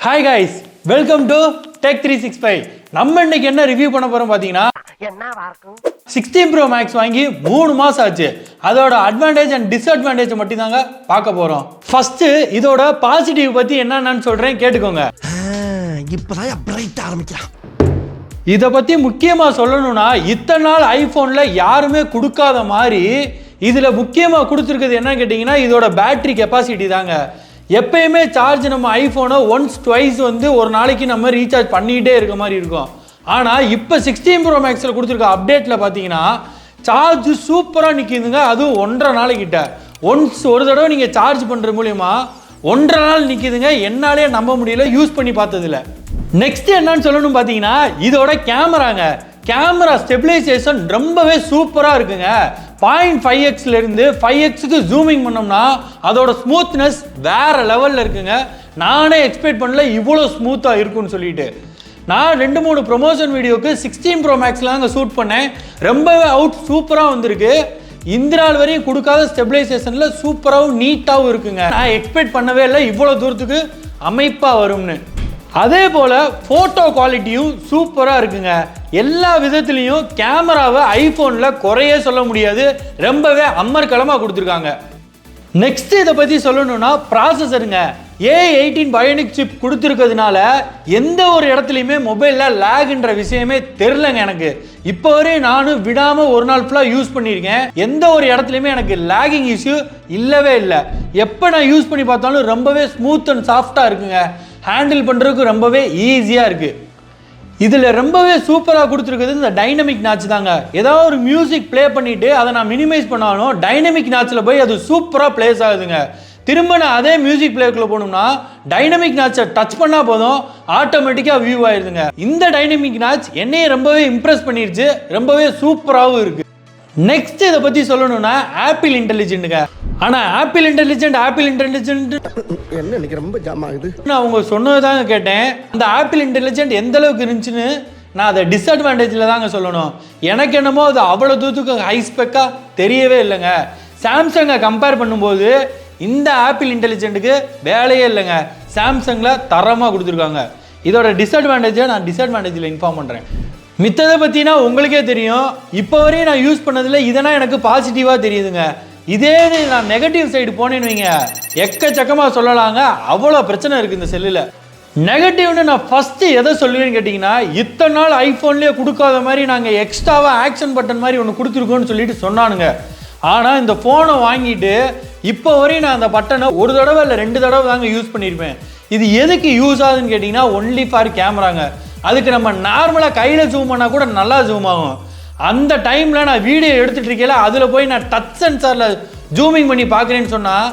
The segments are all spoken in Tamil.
Hi guys, welcome to Tech 365. நம்ம இன்னைக்கு என்ன ரிவ்யூ பண்ண போறோம் பாத்தீங்கன்னா 16 Pro Max வாங்கி 3 மாசம் ஆச்சு. அதோட அட்வான்டேஜ் அண்ட் டிஸ்அட்வான்டேஜ் மட்டும் தாங்க பார்க்க போறோம். ஃபர்ஸ்ட் இதோட பாசிட்டிவ் பத்தி என்னன்னு சொல்றேன் கேட்டுக்கோங்க. இப்பதான் பிரைட் ஆரம்பிக்கலாம். இத பத்தி முக்கியமா சொல்லணும்னா இத்தனை நாள் ஐபோன்ல யாருமே கொடுக்காத மாதிரி இதுல முக்கியமா கொடுத்துருக்கிறது என்ன கேட்டீங்கன்னா இதோட பேட்டரி கெப்பாசிட்டி தாங்க. எப்பயுமே சார்ஜ் நம்ம ஐஃபோனை ஒன்ஸ் ட்வைஸ் வந்து ஒரு நாளைக்கு நம்ம ரீசார்ஜ் பண்ணிகிட்டே இருக்க மாதிரி இருக்கும். ஆனால் இப்போ 16 Pro Maxில் கொடுத்துருக்க அப்டேட்டில் பார்த்தீங்கன்னா சார்ஜ் சூப்பராக நிற்கிதுங்க. அதுவும் 1.5 நாளைக்கிட்ட ஒன்ஸ் ஒரு தடவை நீங்கள் சார்ஜ் பண்ணுற மூலிமா 1.5 நாள் நிற்கிதுங்க. என்னாலே நம்ப முடியல யூஸ் பண்ணி பார்த்ததில்ல. நெக்ஸ்ட் என்னன்னு சொல்லணும் பார்த்தீங்கன்னா இதோட கேமரா ஸ்டெபிலைசேஷன் ரொம்பவே சூப்பராக இருக்குங்க. 0.5x இருந்து 5xக்கு ஜூமிங் பண்ணோம்னா அதோட ஸ்மூத்னஸ் வேற லெவலில் இருக்குங்க. நானே எக்ஸ்பெக்ட் பண்ணல இவ்வளோ ஸ்மூத்தாக இருக்குன்னு சொல்லிட்டு. நான் 2-3 ப்ரொமோஷன் வீடியோக்கு 16 Pro Maxல அங்கே ஷூட் பண்ணேன். ரொம்பவே அவுட் சூப்பராக வந்திருக்கு. இந்த நாள் வரையும் கொடுக்காத ஸ்டெபிலைசேஷனில் சூப்பராகவும் நீட்டாகவும் இருக்குங்க. நான் எக்ஸ்பெக்ட் பண்ணவே இல்லை இவ்வளோ தூரத்துக்கு அமைப்பாக வரும்னு. அதே போல் ஃபோட்டோ குவாலிட்டியும் சூப்பராக இருக்குங்க. எல்லா விதத்துலேயும் கேமராவை ஐஃபோனில் குறையே சொல்ல முடியாது. ரொம்பவே அமர்க்கலமாக கொடுத்துருக்காங்க. நெக்ஸ்ட் இதை பற்றி சொல்லணும்னா ப்ராசஸருங்க. A18 பயோனிக் சிப் கொடுத்துருக்கிறதுனால எந்த ஒரு இடத்துலையுமே மொபைலில் லேக்ன்ற விஷயமே தெரிலங்க எனக்கு. இப்போ வரையும் நானும் விடாமல் ஒரு நாள் ஃபுல்லாக யூஸ் பண்ணியிருக்கேன். எந்த ஒரு இடத்துலையுமே எனக்கு லேகிங் இஷ்யூ இல்லவே இல்லை. எப்போ நான் யூஸ் பண்ணி பார்த்தாலும் ரொம்பவே ஸ்மூத் அண்ட் சாஃப்டாக இருக்குங்க. ஹேண்டில் பண்ணுறதுக்கு ரொம்பவே ஈஸியாக இருக்குது. இதில் ரொம்பவே சூப்பராக கொடுத்துருக்குது இந்த டைனமிக் நாட்ச் தாங்க. ஏதாவது ஒரு மியூசிக் ப்ளே பண்ணிவிட்டு அதை நான் மினிமைஸ் பண்ணாலும் டைனமிக் நாட்சில் போய் அது சூப்பராக ப்ளேஸ் ஆகுதுங்க. திரும்ப நான் அதே மியூசிக் பிளேக்குள்ளே போகணும்னா டைனமிக் நாட்சை டச் பண்ணால் போதும் ஆட்டோமேட்டிக்காக வியூ ஆயிடுதுங்க. இந்த டைனமிக் நாட்ச் என்னையே ரொம்பவே இம்ப்ரெஸ் பண்ணிருச்சு. ரொம்பவே சூப்பராகவும் இருக்குது. நெக்ஸ்ட் இதை பற்றி சொல்லணும்னா ஆப்பிள் இன்டெலிஜென்ட்டுங்க. ஆனால் ஆப்பிள் இன்டெலிஜென்ட் என்ன எனக்கு ரொம்ப ஜாம் ஆகுது. நான் அவங்க சொன்னது தாங்க கேட்டேன். அந்த ஆப்பிள் இன்டெலிஜென்ட் எந்த அளவுக்கு இருந்துச்சுன்னு நான் அதை டிஸ்அட்வான்டேஜில் தாங்க சொல்லணும். எனக்கு என்னமோ அது அவ்வளோ தூரத்துக்கு ஹை ஸ்பெக்காக தெரியவே இல்லைங்க. சாம்சங்கை கம்பேர் பண்ணும்போது இந்த ஆப்பிள் இன்டெலிஜென்ட்டுக்கு வேலையே இல்லைங்க. சாம்சங்கில் தரமாக கொடுத்துருக்காங்க. இதோட டிஸ்அட்வான்டேஜை நான் டிஸ்அட்வான்டேஜில் இன்ஃபார்ம் பண்ணுறேன். மித்ததை பற்றினா உங்களுக்கே தெரியும். இப்போ வரையும் நான் யூஸ் பண்ணதில் இதெல்லாம் எனக்கு பாசிட்டிவாக தெரியுதுங்க. இதே நான் நெகட்டிவ் சைடு போனேன்னு வைங்க எக்கச்சக்கமாக சொல்லலாங்க. அவ்வளோ பிரச்சனை இருக்குது இந்த செல்லில். நெகட்டிவ்னு நான் ஃபஸ்ட்டு எதை சொல்லுவேன்னு கேட்டிங்கன்னா இத்தனை நாள் ஐஃபோன்லேயே கொடுக்காத மாதிரி நாங்கள் எக்ஸ்ட்ராவாக ஆக்ஷன் பட்டன் மாதிரி ஒன்று கொடுத்துருக்கோன்னு சொல்லிட்டு சொன்னானுங்க. ஆனால் இந்த ஃபோனை வாங்கிட்டு இப்போ வரையும் நான் அந்த பட்டனை ஒரு தடவை இல்லை 2 தடவை தாங்க யூஸ் பண்ணியிருப்பேன். இது எதுக்கு யூஸ் ஆகுதுன்னு கேட்டிங்கன்னா ஒன்லி ஃபார் கேமராங்க. அதுக்கு நம்ம நார்மலாக கையில் ஜூம் பண்ணால் கூட நல்லா ஜூம் ஆகும். அந்த டைமில் நான் வீடியோ எடுத்துகிட்டு இருக்கேன் அதில் போய் நான் டச் சென்சாரில் ஜூமிங் பண்ணி பார்க்குறேன்னு சொன்னால்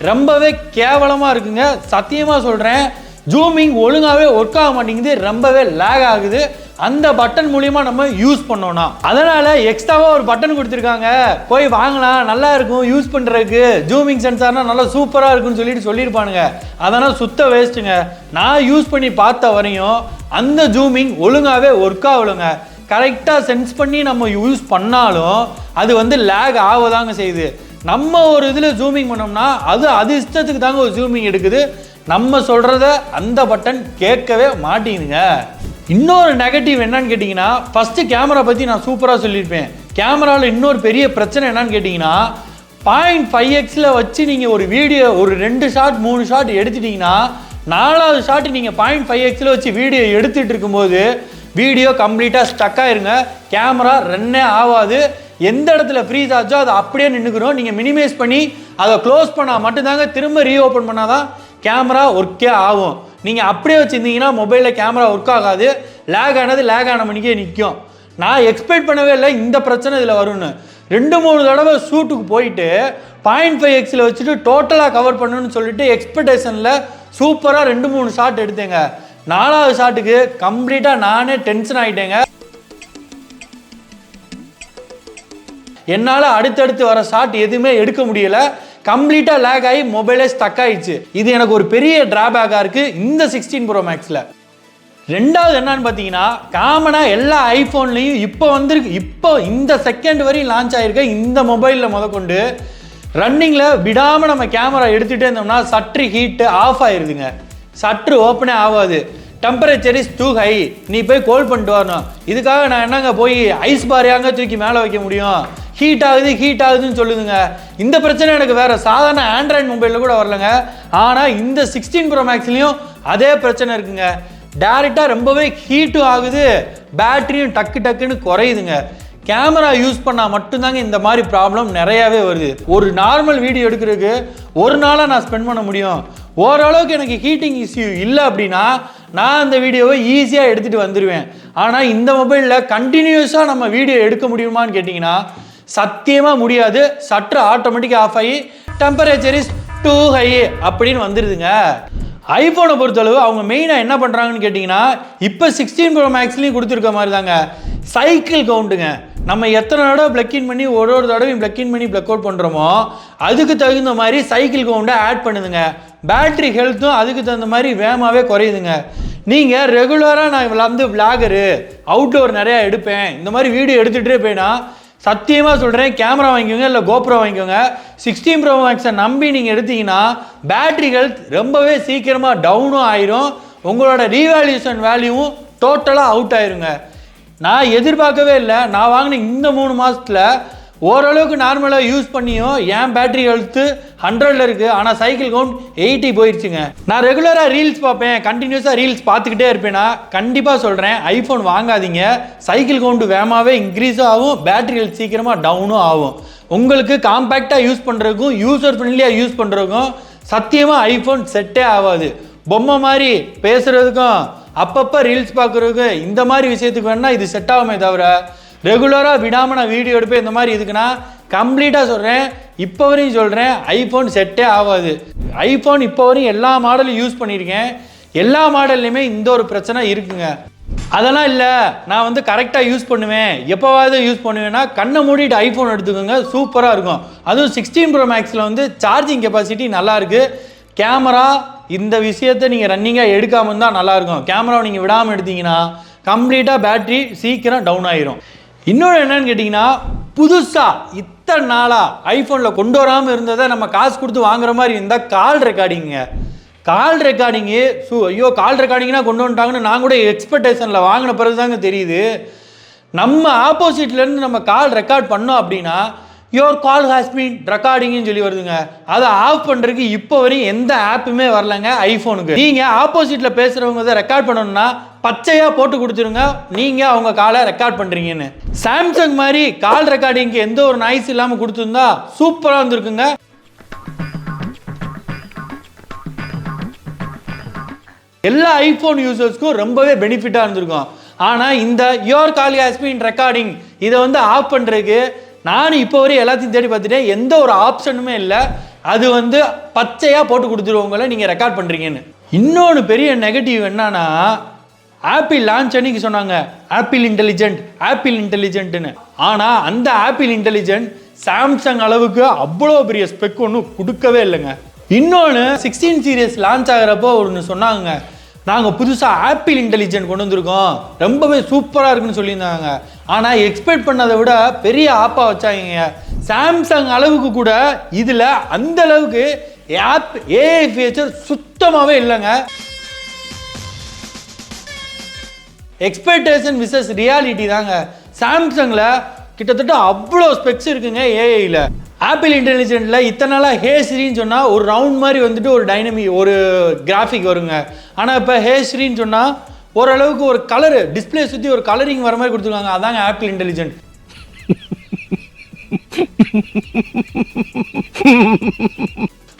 ரொம்பவே கேவலமாக இருக்குங்க. சத்தியமாக சொல்கிறேன் ஜூமிங் ஒழுங்காகவே ஒர்க் ஆக மாட்டேங்குது. ரொம்பவே லேக் ஆகுது அந்த பட்டன் மூலிமா நம்ம யூஸ் பண்ணோன்னா. அதனால் எக்ஸ்ட்ராவாக ஒரு பட்டன் கொடுத்துருக்காங்க போய் வாங்கலாம் நல்லா இருக்கும் யூஸ் பண்ணுறதுக்கு. ஜூமிங் சென்சார்னால் நல்லா சூப்பராக இருக்குன்னு சொல்லியிருப்பானுங்க. அதனால் சுத்த வேஸ்ட்டுங்க. நான் யூஸ் பண்ணி பார்த்த வரையும் அந்த ஜூமிங் ஒழுங்காகவே ஒர்க் ஆகலைங்க. கரெக்டாக சென்ஸ் பண்ணி நம்ம யூஸ் பண்ணாலும் அது வந்து லேக் ஆகதாங்க செய்யுது. நம்ம ஒரு இதில் ஜூமிங் பண்ணோம்னா அது இஷ்டத்துக்கு தாங்க ஒரு ஜூமிங் எடுக்குது. நம்ம சொல்கிறத அந்த பட்டன் கேட்கவே மாட்டேங்குதுங்க. இன்னொரு நெகட்டிவ் என்னன்னு கேட்டிங்கன்னா ஃபஸ்ட்டு கேமரா பற்றி நான் சூப்பராக சொல்லியிருப்பேன். கேமராவில் இன்னொரு பெரிய பிரச்சனை என்னன்னு கேட்டிங்கன்னா 0.5x வச்சு நீங்கள் ஒரு வீடியோ ஒரு 2 ஷாட் 3 ஷாட் எடுத்துட்டிங்கன்னா 4வது ஷாட் நீங்கள் 0.5x வச்சு வீடியோ எடுத்துகிட்டு இருக்கும்போது வீடியோ கம்ப்ளீட்டாக ஸ்டக் ஆயிருங்க. கேமரா ரன்னே ஆகாது. எந்த இடத்துல ஃப்ரீஸ் ஆச்சோ அதை அப்படியே நின்றுக்கிறோம். நீங்கள் மினிமைஸ் பண்ணி அதை க்ளோஸ் பண்ணால் மட்டும்தாங்க திரும்ப ரீஓப்பன் பண்ணால் தான் கேமரா ஒர்க்கே ஆகும். நீங்கள் அப்படியே வச்சுருந்தீங்கன்னா மொபைலில் கேமரா ஒர்க் ஆகாது. லேக் ஆன மணிக்கே நிற்கும். நான் எக்ஸ்பெக்ட் பண்ணவே இல்லை இந்த பிரச்சனை இதில் வரும்னு. 2-3 தடவை ஷூட்டுக்கு போயிட்டு 0.5x வச்சுட்டு டோட்டலாக கவர் பண்ணணும்னு சொல்லிட்டு எக்ஸ்பெக்டேஷனில் சூப்பராக 2-3 ஷாட் எடுத்தேங்க. 4வது ஷாட்டுக்கு கம்ப்ளீட்டாக நானே டென்ஷன் ஆகிட்டேங்க. என்னால் அடுத்தடுத்து வர ஷாட் எதுவுமே எடுக்க முடியல. கம்ப்ளீட்டாக லேக் ஆகி மொபைலே ஸ்டக் ஆகிடுச்சு. இது எனக்கு ஒரு பெரிய டிராபேக்காக இருக்குது இந்த 16 Pro Maxல. ரெண்டாவது என்னன்னு பார்த்தீங்கன்னா காமனாக எல்லா ஐஃபோன்லேயும் இப்போ இந்த செகண்ட் வரையும் லான்ச் ஆகிருக்க இந்த மொபைலில் முதற்கொண்டு ரன்னிங்கில் விடாமல் நம்ம கேமரா எடுத்துகிட்டே இருந்தோம்னா சற்று ஹீட்டு ஆஃப் ஆயிடுதுங்க. சற்று ஓப்பனே ஆகாது. டெம்பரேச்சர் இஸ் டூ ஹை, நீ போய் கோல்ட் பண்ணிட்டு வரணும். இதுக்காக நான் என்னங்க போய் ஐஸ் பாரியாங்க தூக்கி மேலே வைக்க முடியும்? ஹீட் ஆகுதுன்னு சொல்லுதுங்க. இந்த பிரச்சனை எனக்கு வேற சாதாரண ஆண்ட்ராய்டு மொபைலில் கூட வரலங்க. ஆனால் இந்த 16 Pro Maxலையும் அதே பிரச்சனை இருக்குங்க. டேரெக்டாக ரொம்பவே ஹீட்டும் ஆகுது, பேட்டரியும் டக்குன்னு குறையுதுங்க. கேமரா யூஸ் பண்ணால் மட்டும்தாங்க இந்த மாதிரி ப்ராப்ளம் நிறையாவே வருது. ஒரு நார்மல் வீடியோ எடுக்கிறதுக்கு ஒரு நாளாக நான் ஸ்பெண்ட் பண்ண முடியும். ஓரளவுக்கு எனக்கு ஹீட்டிங் இஷ்யூ இல்லை அப்படின்னா நான் அந்த வீடியோவை ஈஸியாக எடுத்துகிட்டு வந்துடுவேன். ஆனால் இந்த மொபைலில் கண்டினியூஸாக நம்ம வீடியோ எடுக்க முடியுமான்னு கேட்டிங்கன்னா சத்தியமாக முடியாது. சற்று ஆட்டோமேட்டிக்காக ஆஃப் ஆகி டெம்பரேச்சர் இஸ் டூ ஹை அப்படின்னு வந்துடுதுங்க. ஐஃபோனை பொறுத்தளவு அவங்க மெயினாக என்ன பண்ணுறாங்கன்னு கேட்டிங்கன்னா இப்போ 16 Pro Maxலையும் கொடுத்துருக்க மாதிரி தாங்க சைக்கிள் கவுண்ட்டுங்க. நம்ம எத்தனை தடவை பிளக்கின் பண்ணி ஒரு தடவையும் பிளக்கின் பண்ணி பிளக் அவுட் பண்ணுறோமோ அதுக்கு தகுந்த மாதிரி சைக்கிள் கவுண்டை ஆட் பண்ணுதுங்க. பேட்ரி ஹெல்த்தும் அதுக்கு தகுந்த மாதிரி வேகமாகவே குறையுதுங்க. நீங்கள் ரெகுலராக நான் வந்து விளாகரு அவுட்டோர் நிறையா எடுப்பேன், இந்த மாதிரி வீடியோ எடுத்துகிட்டே போயினா சத்தியமாக சொல்கிறேன் கேமரா வாங்கிக்கோங்க, இல்லை கோப்ரோ வாங்கிக்கோங்க. 16 Pro Maxை நம்பி நீங்கள் எடுத்தீங்கன்னா பேட்ரி ஹெல்த் ரொம்பவே சீக்கிரமாக டவுனும் ஆயிரும், உங்களோட ரீவேல்யூஷன் வேல்யூவும் டோட்டலாக அவுட் ஆயிருங்க. நான் எதிர்பார்க்கவே இல்லை. நான் வாங்கின இந்த 3 மாதத்தில் ஓரளவுக்கு நார்மலாக யூஸ் பண்ணியும் என் பேட்டரி ஹெல்த்து 100ல் இருக்குது. ஆனால் சைக்கிள் கவுண்ட் 80 போயிடுச்சுங்க. நான் ரெகுலராக ரீல்ஸ் பார்ப்பேன், கண்டினியூஸாக ரீல்ஸ் பார்த்துக்கிட்டே இருப்பேன்னா கண்டிப்பாக சொல்கிறேன் ஐஃபோன் வாங்காதீங்க. சைக்கிள் கவுண்ட் வேகமாகவே இன்க்ரீஸும் ஆகும், பேட்டரி ஹெல்த் சீக்கிரமாக டவுனும் ஆகும். உங்களுக்கு காம்பேக்டாக யூஸ் பண்ணுறதுக்கும் யூசர் ஃப்ரெண்ட்லியாக யூஸ் பண்ணுறதுக்கும் சத்தியமாக ஐஃபோன் செட்டே ஆகாது. பொம்மை மாதிரி பேசுகிறதுக்கும் அப்பப்போ ரீல்ஸ் பார்க்குறதுக்கு இந்த மாதிரி விஷயத்துக்கு வேணால் இது செட் ஆகுமே தவிர ரெகுலராக விடாமல் நான் வீடியோ எடுப்பேன் இந்த மாதிரி இதுக்குன்னா கம்ப்ளீட்டாக சொல்கிறேன், இப்போ வரையும் சொல்கிறேன் ஐஃபோன் செட்டே ஆகாது. ஐஃபோன் இப்போ வரையும் எல்லா மாடலும் யூஸ் பண்ணியிருக்கேன், எல்லா மாடல்லையுமே இந்த ஒரு பிரச்சனை இருக்குங்க. அதெல்லாம் இல்லை நான் வந்து கரெக்டாக யூஸ் பண்ணுவேன், எப்போவாவது யூஸ் பண்ணுவேன்னா கண்ணை மூடிட்டு ஐஃபோன் எடுத்துக்கோங்க, சூப்பராக இருக்கும். அதுவும் 16 Pro Maxல வந்து சார்ஜிங் கெப்பாசிட்டி நல்லாயிருக்கு. கேமரா இந்த விஷயத்தை நீங்கள் ரன்னிங்காக எடுக்காமல் இருந்தால் நல்லாயிருக்கும். கேமராவை நீங்கள் விடாமல் எடுத்தீங்கன்னா கம்ப்ளீட்டாக பேட்ரி சீக்கிரம் டவுன் ஆயிரும். இன்னொன்று என்னன்னு கேட்டிங்கன்னா புதுசாக இத்தனை நாளாக ஐஃபோனில் கொண்டு வராமல் இருந்ததை நம்ம காசு கொடுத்து வாங்குற மாதிரி இருந்தால் கால் ரெக்கார்டிங்க. கால் ரெக்கார்டிங்கு ஐயோ கால் ரெக்கார்டிங்னா கொண்டு வந்துட்டாங்கன்னு நான் கூட எக்ஸ்பெக்டேஷனில் வாங்கின பிறகு தாங்க தெரியுது. நம்ம ஆப்போசிட்லேருந்து நம்ம கால் ரெக்கார்ட் பண்ணோம் அப்படின்னா யோர் கால் ஹாஸ் பீன் ரெக்கார்டிங்னு சொல்லி வருதுங்க. அதை ஆஃப் பண்ணுறதுக்கு இப்போ வரையும் எந்த ஆப்புமே வரலங்க ஐஃபோனுக்கு. நீங்கள் ஆப்போசிட்டில் பேசுகிறவங்க ரெக்கார்ட் பண்ணணும்னா பச்சையாக போட்டு கொடுத்துருங்க, நீங்கள் அவங்க காலை ரெக்கார்ட் பண்ணுறீங்கன்னு. சாம்சங் மாதிரி கால் ரெக்கார்டிங்க்கு எந்த ஒரு நாய்ஸ் இல்லாமல் கொடுத்துருந்தா சூப்பராக இருந்திருக்குங்க. எல்லா ஐஃபோன் யூசர்ஸ்க்கும் ரொம்பவே பெனிஃபிட்டாக இருந்திருக்கும். ஆனால் இந்த your call has been recording இதை வந்து ஆஃப் பண்ணுறதுக்கு நானும் இப்போ வரையும் எல்லாத்தையும் தேடி பார்த்துட்டேன், எந்த ஒரு ஆப்ஷனுமே இல்லை. அது வந்து பச்சையாக போட்டு கொடுத்துருவவங்கள நீங்கள் ரெக்கார்ட் பண்ணுறீங்கன்னு. இன்னொன்று பெரிய நெகட்டிவ் என்னன்னா ஆப்பிள் லான்ச் அன்னைக்கு சொன்னாங்க ஆப்பிள் இன்டெலிஜென்ட்னு. ஆனால் அந்த ஆப்பிள் இன்டெலிஜென்ட் சாம்சங் அளவுக்கு அவ்வளோ பெரிய ஸ்பெக் ஒன்றும் கொடுக்கவே இல்லைங்க. இன்னொன்று 16 சீரியஸ் லான்ச் ஆகிறப்போ ஒன்று சொன்னாங்க, நாங்கள் புதுசாக ஆப்பிள் இன்டெலிஜென்ட் கொண்டு வந்திருக்கோம், ரொம்பவே சூப்பராக இருக்குன்னு சொல்லியிருந்தாங்க. ஆனால் எக்ஸ்பெக்ட் பண்ணதை விட பெரிய ஆப்பாக வச்சாங்க. சாம்சங் அளவுக்கு கூட இதில் அந்த அளவுக்கு ஆப் ஏஐ ஃபீச்சர் சுத்தமாகவே இல்லைங்க. எக்ஸ்பெக்டேஷன் விசஸ் ரியாலிட்டி தாங்க. சாம்சங்கில் கிட்டத்தட்ட அவ்வளோ ஸ்பெக்ஸ் இருக்குங்க ஏஐயில். ஆப்பிள் இன்டெலிஜென்ட்டில் இத்தனை நாளாக ஹேஸ்ரின்னு சொன்னால் ஒரு ரவுண்ட் மாதிரி வந்துட்டு ஒரு டைனமிக் ஒரு கிராஃபிக் வருங்க. ஆனால் இப்போ ஹேஸ்ரின்னு சொன்னால் ஓரளவுக்கு ஒரு கலரு டிஸ்பிளே சுற்றி ஒரு கலரிங் வர மாதிரி கொடுத்துருக்காங்க. அதாங்க ஆப்பிள் இன்டெலிஜென்ட்.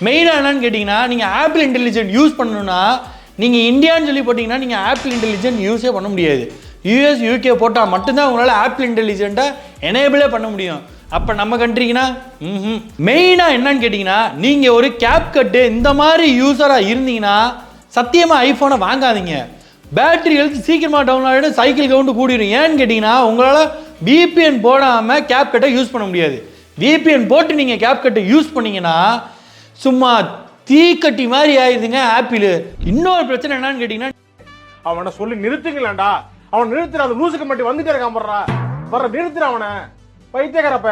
மெயினாக என்னன்னு கேட்டிங்கன்னா நீங்கள் ஆப்பிள் இன்டெலிஜென்ட் யூஸ் பண்ணணும்னா நீங்கள் இந்தியான்னு சொல்லி போட்டிங்கன்னா நீங்கள் ஆப்பிள் இன்டெலிஜென்ட் யூஸே பண்ண முடியாது. யூஎஸ் யூகே போட்டால் மட்டும்தான் உங்களால் ஆப்பிள் இன்டெலிஜென்ட்டை எனேபிளே பண்ண முடியும். அப்போ நம்ம கண்ட்ரிக்குன்னா மெயினாக என்னன்னு கேட்டிங்கன்னா நீங்கள் ஒரு கேப் கட்டு இந்த மாதிரி யூஸராக இருந்தீங்கன்னா சத்தியமாக ஐஃபோனை வாங்காதீங்க. பேட்டரி ஹெல்த் சீக்கிரமாக டவுன் ஆகிடும், சைக்கிள் கவுண்ட் கூடிடும். ஏன்னு கேட்டிங்கன்னா உங்களால் VPN போடாமல் கேப் கட்டை யூஸ் பண்ண முடியாது. VPN போட்டு நீங்கள் கேப் கட்டை யூஸ் பண்ணிங்கன்னா சும்மா தீக்கட்டி மாதிரி ஆயிடுதுங்க ஆப்பிள். இன்னொரு பிரச்சனை என்னன்னு கேட்டிங்கன்னா அவனை சொல்லி நிறுத்துங்களேன்டா, அவன் நிறுத்துற அந்த லூசுக்கு மட்டும் வந்துட்டே இருக்கான். வர்ற நிறுத்துற அவனை பைத்தியக்காரப்ப.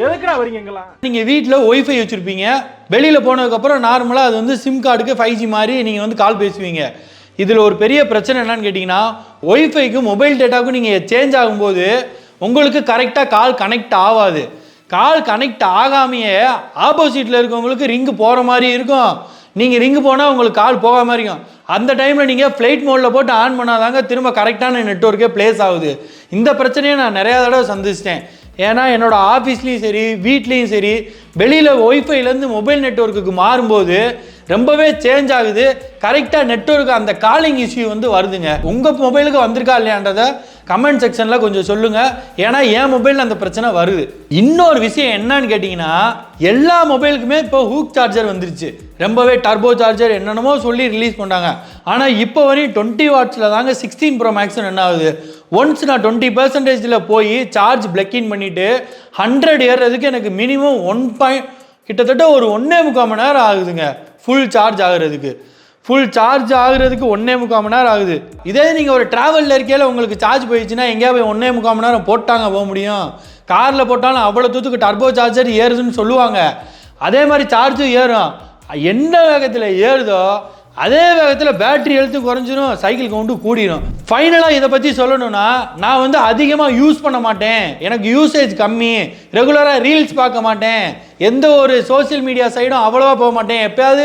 எதுக்குடா வரீங்க எங்கெல்லாம்? நீங்கள் வீட்டில் ஒய்ஃபை வச்சுருப்பீங்க, வெளியில் போனதுக்கப்புறம் நார்மலாக அது வந்து சிம் கார்டுக்கு 5G மாதிரி நீங்கள் வந்து கால் பேசுவீங்க. இதில் ஒரு பெரிய பிரச்சனை என்னன்னு கேட்டிங்கன்னா, ஒய்ஃபைக்கும் மொபைல் டேட்டாவுக்கும் நீங்கள் சேஞ்ச் ஆகும்போது உங்களுக்கு கரெக்டாக கால் கனெக்ட் ஆகாது. கால் கனெக்ட் ஆகாமையே ஆப்போசிட்டில் இருக்கவங்களுக்கு ரிங்கு போகிற மாதிரி இருக்கும், நீங்கள் ரிங்கு போனால் உங்களுக்கு கால் போகாம இருக்கும். அந்த டைமில் நீங்கள் ஃப்ளைட் மோடில் போட்டு ஆன் பண்ணாதாங்க திரும்ப கரெக்டான நெட்வொர்க்கே ப்ளேஸ் ஆகுது. இந்த பிரச்சனையை நான் நிறையா தடவை சந்திச்சிட்டேன். ஏன்னா என்னோடய ஆஃபீஸ்லேயும் சரி வீட்லேயும் சரி வெளியில் ஒய்ஃபைலேருந்து மொபைல் நெட்வொர்க்குக்கு மாறும்போது ரொம்பவே சேஞ்ச் ஆகுது. கரெக்டாக நெட்வொர்க் அந்த காலிங் இஷ்யூ வந்து வருதுங்க. உங்கள் மொபைலுக்கு வந்திருக்கா இல்லையான்றதை கமெண்ட் செக்ஷனில் கொஞ்சம் சொல்லுங்கள். ஏன்னா என் மொபைலில் அந்த பிரச்சனை வருது. இன்னொரு விஷயம் என்னன்னு கேட்டிங்கன்னா, எல்லா மொபைலுக்குமே இப்போ ஹூக் சார்ஜர் வந்துருச்சு. ரொம்பவே டர்போ சார்ஜர் என்னென்னமோ சொல்லி ரிலீஸ் பண்ணாங்க. ஆனால் இப்போ வரையும் 20 வாட்ஸில் தாங்க 16 Pro Max என்ன ஆகுது. ஒன்ஸ் நான் 20% போய் சார்ஜ் பிளக்கின் பண்ணிவிட்டு 100 ஏறுறதுக்கு எனக்கு மினிமம் கிட்டத்தட்ட ஒரு 1.25 மணி நேரம் ஆகுதுங்க. ஃபுல் சார்ஜ் ஆகுறதுக்கு 1.25 மணி நேரம் ஆகுது. இதே நீங்கள் ஒரு ட்ராவலில் இருக்கையில் உங்களுக்கு சார்ஜ் போயிடுச்சுன்னா எங்கேயா போய் 1.25 மணி நேரம் போட்டாங்க போக முடியும். காரில் போட்டாலும் அவ்வளோ தூத்துக்கு டர்போ சார்ஜர் ஏறுதுன்னு சொல்லுவாங்க. அதே மாதிரி சார்ஜும் ஏறும். என்ன வேகத்தில் ஏறுதோ அதே வேகத்தில் பேட்டரி ஹெல்த்து குறைஞ்சிரும், சைக்கிள் கவுண்டு கூடிரும். ஃபைனலாக இதை பற்றி சொல்லணும்னா, நான் வந்து அதிகமாக யூஸ் பண்ண மாட்டேன், எனக்கு யூசேஜ் கம்மி, ரெகுலராக ரீல்ஸ் பார்க்க மாட்டேன், எந்த ஒரு சோசியல் மீடியா சைடும் அவ்வளோவா போக மாட்டேன், எப்போயாவது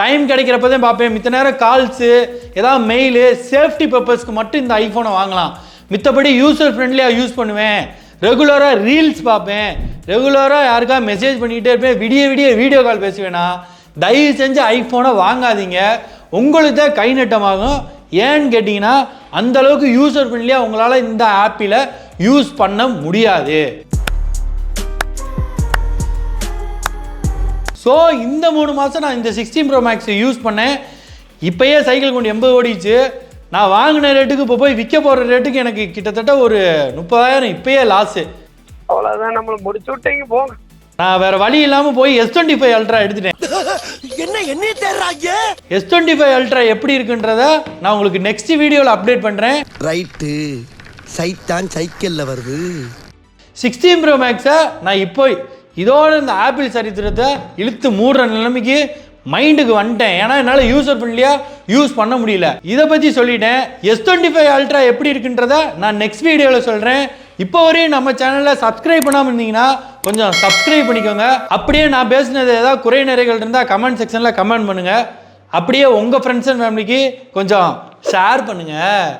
டைம் கிடைக்கிறப்ப தான் பார்ப்பேன். மித்த நேரம் கால்ஸு ஏதாவது மெயிலு சேஃப்டி பர்பஸ்க்கு மட்டும் இந்த ஐஃபோனை வாங்கலாம். மித்தபடி யூசர் ஃப்ரெண்ட்லியாக யூஸ் பண்ணுவேன், ரெகுலராக ரீல்ஸ் பார்ப்பேன், ரெகுலராக யாருக்காக மெசேஜ் பண்ணிக்கிட்டே இருப்பேன், விடிய வீடியோ கால் பேசுவேனா, தயவு செஞ்சு ஐஃபோனை வாங்காதீங்க. உங்களுக்கு தான் கை நட்டமாகும். ஏன்னு கேட்டிங்கன்னா அந்தளவுக்கு யூசர் ஃப்ரெண்ட்லியாக உங்களால் இந்த ஆப்பில் யூஸ் பண்ண முடியாது. ஸோ இந்த 3 மாதம் நான் இந்த 16 Pro Max யூஸ் பண்ணேன். இப்போயே சைக்கிள் கொண்டு 80 ஓடிச்சு. நான் வாங்கின ரேட்டுக்கு இப்போ போய் விற்க போகிற ரேட்டுக்கு எனக்கு கிட்டத்தட்ட ஒரு 30,000 இப்போயே லாஸு. அவ்வளோதான், நம்மளை முடிச்சு விட்டீங்க போங்க. நான் வேறு வழி இல்லாமல் போய் S25 Ultra எடுத்துட்டேன். S25 Ultra எப்படி இருக்குன்றத நான் உங்களுக்கு நெக்ஸ்ட் வீடியோவில் அப்டேட் பண்ணுறேன். ரைட்டு, சைத்தான் சைக்கிளில் வருது. 16 Pro Max-ஐ நான் இப்போ இதோட இந்த ஆப்பிள் சரித்திரத்தை இழுத்து மூடுற நிலைமைக்கு மைண்டுக்கு வந்துட்டேன். ஏன்னா என்னால் யூசர் ஃப்ரெண்ட்லியாக யூஸ் பண்ண முடியல. இதை பற்றி சொல்லிட்டேன். S25 Ultra எப்படி இருக்குன்றத நான் நெக்ஸ்ட் வீடியோவில் சொல்கிறேன். இப்போ வரையும் நம்ம சேனலில் சப்ஸ்கிரைப் பண்ணாமல் இருந்தீங்கன்னா கொஞ்சம் சப்ஸ்கிரைப் பண்ணிக்கோங்க. அப்படியே நான் பேசினது ஏதாவது குறை நிறைகள் இருந்தால் கமெண்ட் செக்ஷனில் கமெண்ட் பண்ணுங்கள். அப்படியே உங்கள் ஃப்ரெண்ட்ஸ் அண்ட் ஃபேமிலிக்கு கொஞ்சம் ஷேர் பண்ணுங்கள்.